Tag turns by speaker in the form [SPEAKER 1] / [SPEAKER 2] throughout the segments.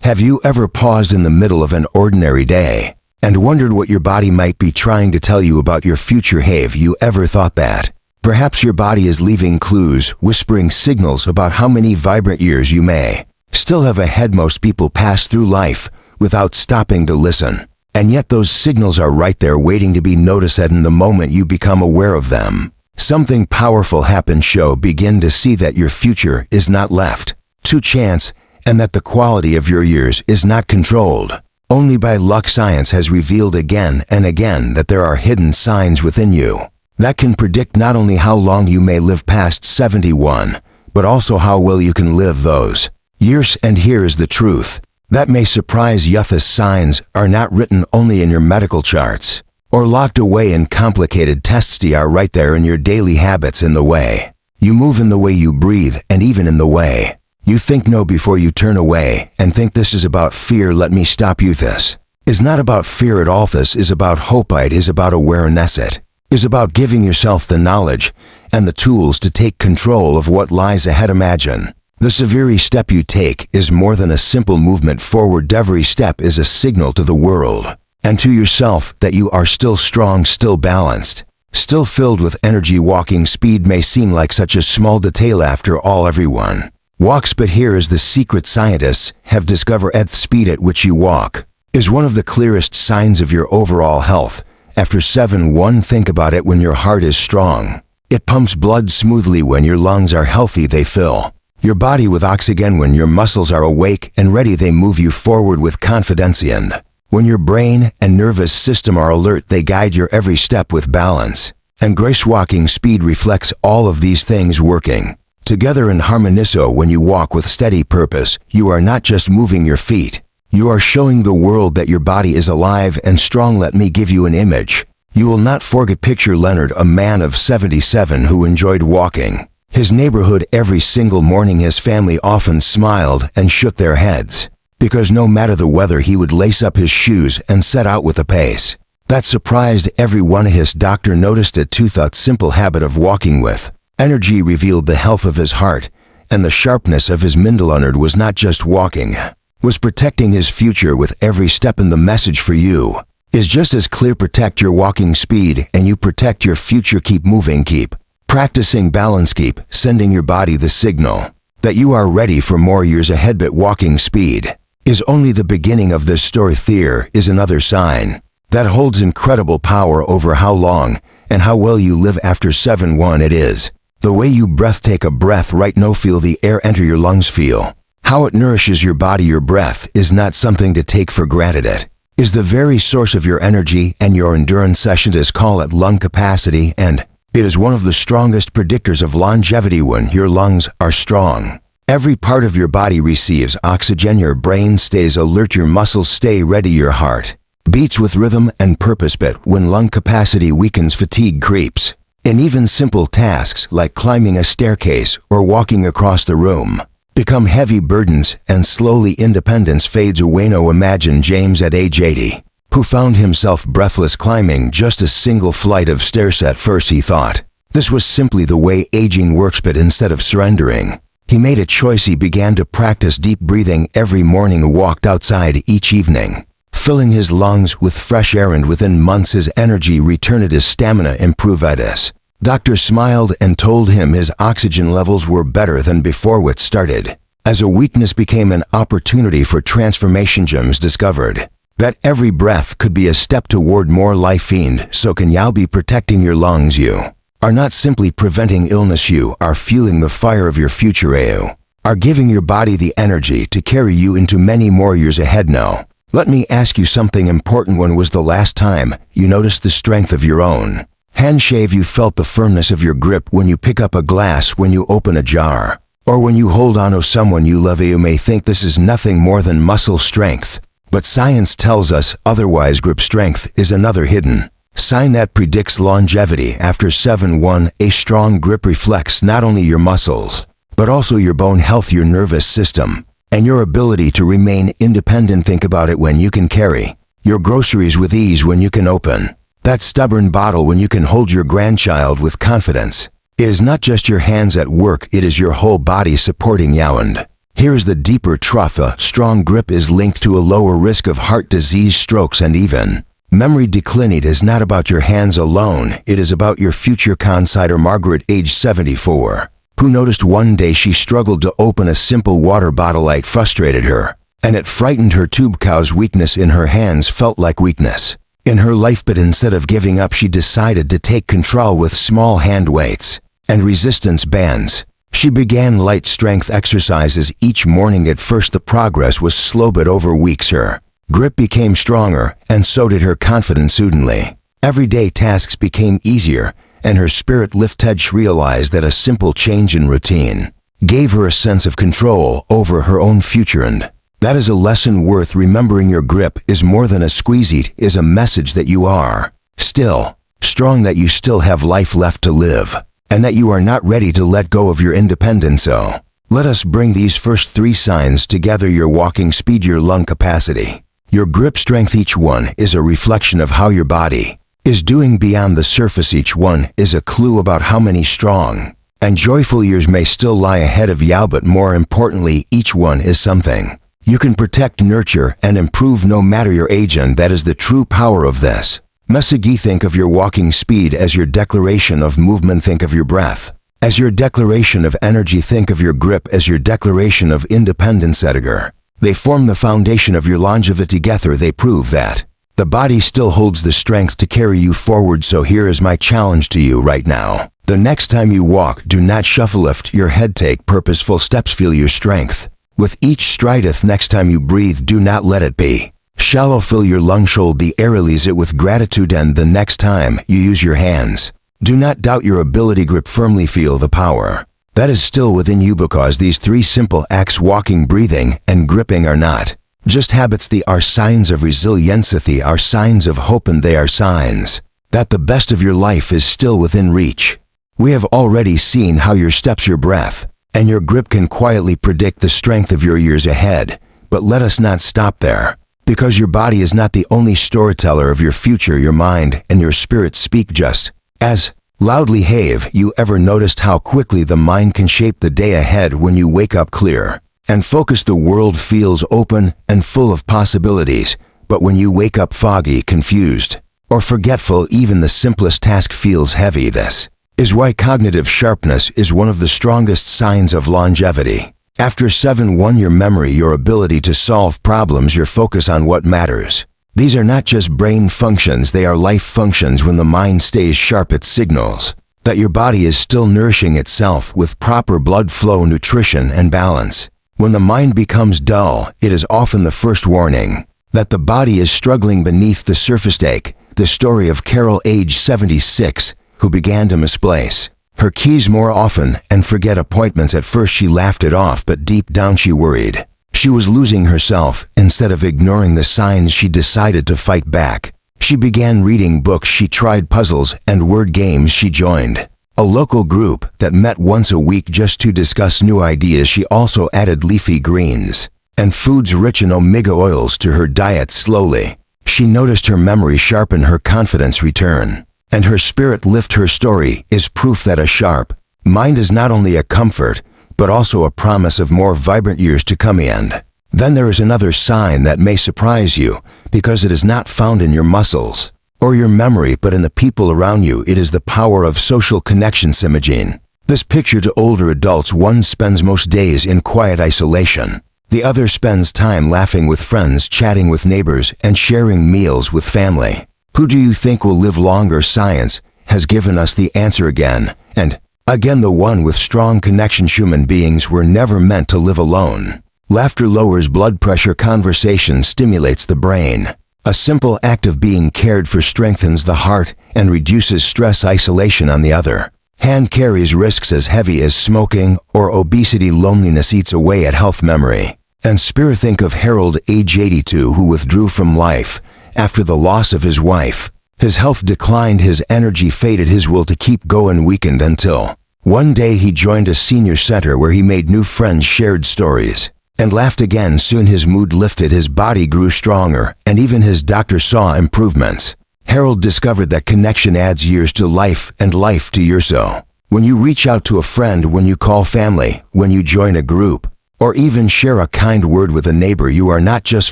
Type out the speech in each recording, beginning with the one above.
[SPEAKER 1] Have you ever paused in the middle of an ordinary day and wondered what your body might be trying to tell you about your future? Have you ever thought that? Perhaps your body is leaving clues, whispering signals about how many vibrant years you may still have ahead. Most people pass through life without stopping to listen, and yet those signals are right there waiting to be noticed. And the moment you become aware of them, something powerful happens. Begin to see that your future is not left to chance, and that the quality of your years is not controlled only by luck. Science has revealed again and again that there are hidden signs within you that can predict not only how long you may live past 71, but also how well you can live those years. And here is the truth that may surprise you. These signs are not written only in your medical charts or locked away in complicated tests. They are right there in your daily habits, in the way you move, in the way you breathe, and even in the way you think. No, before you turn away and think this is about fear, let me stop you. This is not about fear at all. This is about hope. It is about awareness. It is about giving yourself the knowledge and the tools to take control of what lies ahead. Imagine the very step you take is more than a simple movement forward. Every step is a signal to the world and to yourself that you are still strong, still balanced, still filled with energy. Walking speed may seem like such a small detail. After all, everyone walks, but here is the secret. Scientists have discovered the speed at which you walk is one of the clearest signs of your overall health. After 71, think about it. When your heart is strong, it pumps blood smoothly. When your lungs are healthy, they fill your body with oxygen. When your muscles are awake and ready, they move you forward with confidence. And when your brain and nervous system are alert, they guide your every step with balance and grace. Walking speed reflects all of these things working together in harmony. So when you walk with steady purpose, you are not just moving your feet, you are showing the world that your body is alive and strong. Let me give you an image you will not forget. Picture Leonard, a man of 77 who enjoyed walking his neighborhood every single morning. His family often smiled and shook their heads because no matter the weather, he would lace up his shoes and set out with a pace that surprised everyone. His doctor noticed it too. That simple habit of walking with energy revealed the health of his heart and the sharpness of his mind. Leonard was not just walking, was protecting his future with every step. And the message for you is just as clear. Protect your walking speed and you protect your future. Keep moving, keep practicing balance, keep sending your body the signal that you are ready for more years ahead. But walking speed is only the beginning of this story. Fear is another sign that holds incredible power over how long and how well you live after 71. It is the way you breathe. Take a breath right now. Feel the air enter your lungs. Feel how it nourishes your body. Your breath is not something to take for granted. It is the very source of your energy and your endurance. Scientists call it lung capacity, and it is one of the strongest predictors of longevity. When your lungs are strong, every part of your body receives oxygen. Your brain stays alert. Your muscles stay ready. Your heart beats with rhythm and purpose. But when lung capacity weakens, fatigue creeps, and even simple tasks like climbing a staircase or walking across the room become heavy burdens, and slowly independence fades away. Now imagine James at age 80, who found himself breathless climbing just a single flight of stairs. At first he thought this was simply the way aging works, but instead of surrendering, he made a choice. He began to practice deep breathing every morning, walked outside each evening, filling his lungs with fresh air, and within months his energy returned, his stamina improved. His doctor smiled and told him his oxygen levels were better than before. What started as a weakness became an opportunity for transformation. James discovered that every breath could be a step toward more life. And so can you be protecting your lungs. You are not simply preventing illness, you are fueling the fire of your future. You are giving your body the energy to carry you into many more years ahead. Now, let me ask you something important. When was the last time you noticed the strength of your own handshake? You felt the firmness of your grip when you pick up a glass, when you open a jar, or when you hold on to someone you love. You may think this is nothing more than muscle strength, but science tells us otherwise. Grip strength is another hidden sign that predicts longevity. After 71, a strong grip reflects not only your muscles, but also your bone health, your nervous system, and your ability to remain independent. Think about it. When you can carry your groceries with ease, when you can open that stubborn bottle, when you can hold your grandchild with confidence, it is not just your hands at work, it is your whole body supporting you. And Here is the deeper truth: a strong grip is linked to a lower risk of heart disease, strokes, and even memory decline. It is not about your hands alone, it is about your future. Consider Margaret, age 74, who noticed one day she struggled to open a simple water bottle. It frustrated her, and it frightened her. Tube cow's weakness in her hands felt like weakness in her life, but instead of giving up, she decided to take control with small hand weights and resistance bands. She began light strength exercises each morning. At first the progress was slow, but over weeks her grip became stronger, and so did her confidence. Suddenly, everyday tasks became easier, and her spirit lifted. She realized that a simple change in routine gave her a sense of control over her own future, and that is a lesson worth remembering. Your grip is more than a squeeze. It is a message that you are still strong, that you still have life left to live, and that you are not ready to let go of your independence. So, let us bring these first 3 signs together: your walking speed, your lung capacity, your grip strength. Each one is a reflection of how your body is doing beyond the surface. Each one is a clue about how many strong and joyful years may still lie ahead of you, but more importantly, each one is something you can protect, nurture, and improve no matter your age, and that is the true power of this message. Think of your walking speed as your declaration of movement. Think of your breath as your declaration of energy. Think of your grip as your declaration of independence. Edgar, they form the foundation of your longevity. Together they prove that the body still holds the strength to carry you forward. So here is my challenge to you right now. The next time you walk, do not shuffle. Lift your head, take purposeful steps, feel your strength with each stride. Next time you breathe, do not let it be shallow. Fill your lungs, hold the air, release it with gratitude. And the next time you use your hands, do not doubt your ability. Grip firmly, feel the power that is still within you, because these 3 simple acts, walking, breathing, and gripping, are not just habits. They are signs of resilience. They are signs of hope, and they are signs that the best of your life is still within reach. We have already seen how your steps, your breath, and your grip can quietly predict the strength of your years ahead. But let us not stop there, because your body is not the only storyteller of your future. Your mind and your spirit speak just as loudly. Have you ever noticed how quickly the mind can shape the day ahead? When you wake up clear and focused, the world feels open and full of possibilities. But when you wake up foggy, confused, or forgetful, even the simplest task feels heavy. This is why cognitive sharpness is one of the strongest signs of longevity. After 7-1, your memory, your ability to solve problems, your focus on what matters. These are not just brain functions, they are life functions. When the mind stays sharp, it signals that your body is still nourishing itself with proper blood flow, nutrition, and balance. When the mind becomes dull, it is often the first warning that the body is struggling beneath the surface. Take the story of Carol, age 76, who began to misplace her keys more often and forget appointments. At first she laughed it off, but deep down she worried she was losing herself. Instead of ignoring the signs, she decided to fight back. She began reading books, she tried puzzles and word games, she joined a local group that met once a week just to discuss new ideas. She also added leafy greens and foods rich in omega oils to her diet. Slowly, she noticed her memory sharpen, her confidence return, and her spirit lift. Her story is proof that a sharp mind is not only a comfort, but also a promise of more vibrant years to come. And then there is another sign that may surprise you, because it is not found in your muscles or your memory, but in the people around you. It is the power of social connections. Imagine this picture to older adults. One spends most days in quiet isolation. The other spends time laughing with friends, chatting with neighbors, and sharing meals with family. Who do you think will live longer? Science has given us the answer again and again: the one with strong connections. Human beings were never meant to live alone. Laughter lowers blood pressure, conversation stimulates the brain. A simple act of being cared for strengthens the heart and reduces stress. Isolation, on the other hand, carries risks as heavy as smoking or obesity. Loneliness eats away at health, memory, and spirit. Think of Harold, age 82, who withdrew from life after the loss of his wife. His health declined, his energy faded, his will to keep going weakened, until one day he joined a senior center where he made new friends, shared stories, and laughed again. Soon his mood lifted, his body grew stronger, and even his doctor saw improvements. Harold discovered that connection adds years to life and life to yours. So when you reach out to a friend, when you call family, when you join a group, or even share a kind word with a neighbor, you are not just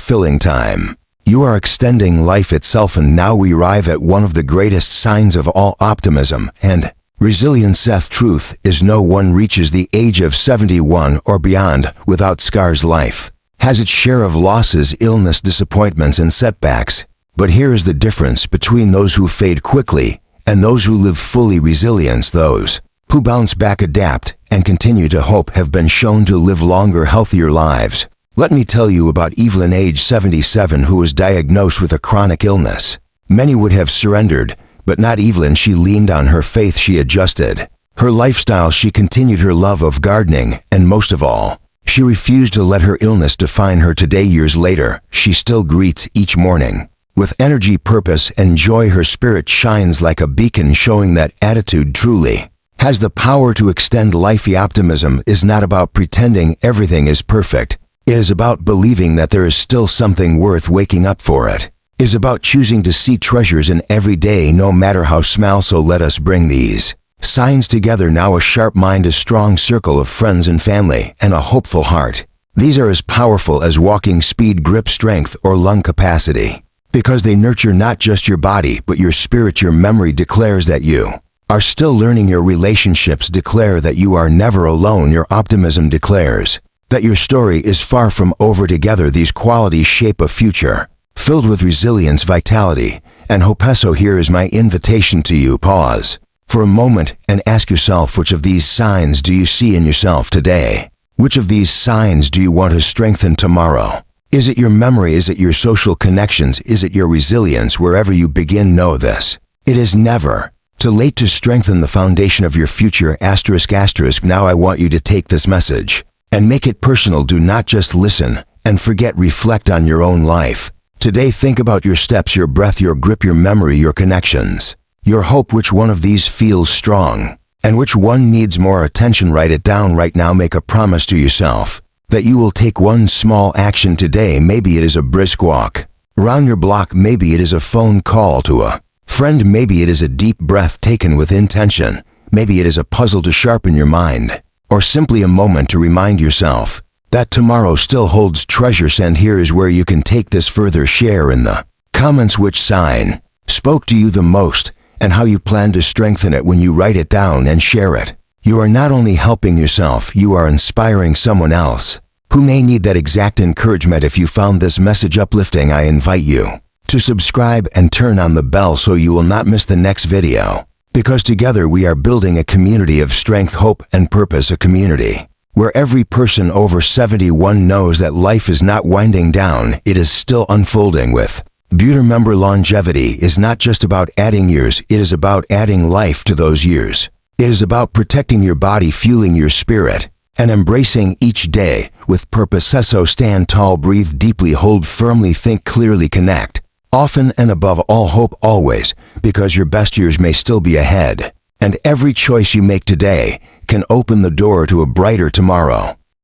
[SPEAKER 1] filling time. You are extending life itself. And now we arrive at one of the greatest signs of all optimism and resilience. Truth is no one reaches the age of 71 or beyond without scars. Life has its share of losses, illness, disappointments, and setbacks. But here is the difference between those who fade quickly and those who live fully. Resilience, those who bounce back, adapt, and continue to hope have been shown to live longer, healthier lives. Let me tell you about Evelyn, age 77, who was diagnosed with a chronic illness. Many would have surrendered, but not Evelyn. She leaned on her faith. She adjusted her lifestyle. She continued her love of gardening, and most of all, she refused to let her illness define her. Today, years later, she still greets each morning with energy, purpose, and joy. Her spirit shines like a beacon, showing that attitude truly has the power to extend life. Optimism is not about pretending everything is perfect. It is about believing that there is still something worth waking up for. It is about choosing to see treasures in every day, no matter how small. So let us bring these signs together now: a sharp mind, a strong circle of friends and family, and a hopeful heart. These are as powerful as walking speed, grip strength, or lung capacity, because they nurture not just your body but your spirit. Your memory declares that you are still learning. Your relationships declare that you are never alone. Your optimism declares that your story is far from over. Together, these qualities shape a future filled with resilience, vitality, and hope. So here is my invitation to you. Pause for a moment and ask yourself, which of these signs do you see in yourself today? Which of these signs do you want to strengthen tomorrow? Is it your memory? Is it your social connections? Is it your resilience? Wherever you begin, know this: it is never too late to strengthen the foundation of your future. Now I want you to take this message and make it personal. Do not just listen and forget. Reflect on your own life today. Think about your steps, your breath, your grip, your memory, your connections, your hope. Which one of these feels strong and which one needs more attention? Write it down right now. Make a promise to yourself that you will take one small action today. Maybe it is a brisk walk around your block. Maybe it is a phone call to a friend. Maybe it is a deep breath taken with intention. Maybe it is a puzzle to sharpen your mind, or simply a moment to remind yourself that tomorrow still holds treasures. And here is where you can take this further. Share in the comments which sign spoke to you the most and how you plan to strengthen it. When you write it down and share it, you are not only helping yourself, you are inspiring someone else who may need that exact encouragement. If you found this message uplifting, I invite you to subscribe and turn on the bell so you will not miss the next video. Because together we are building a community of strength, hope, and purpose. A community where every person over 71 knows that life is not winding down, it is still unfolding with beauty. Remember, longevity is not just about adding years, it is about adding life to those years. It is about protecting your body, fueling your spirit, and embracing each day with purpose. So stand tall, breathe deeply, hold firmly, think clearly, connect often, and above all, hope always, because your best years may still be ahead, and every choice you make today can open the door to a brighter tomorrow.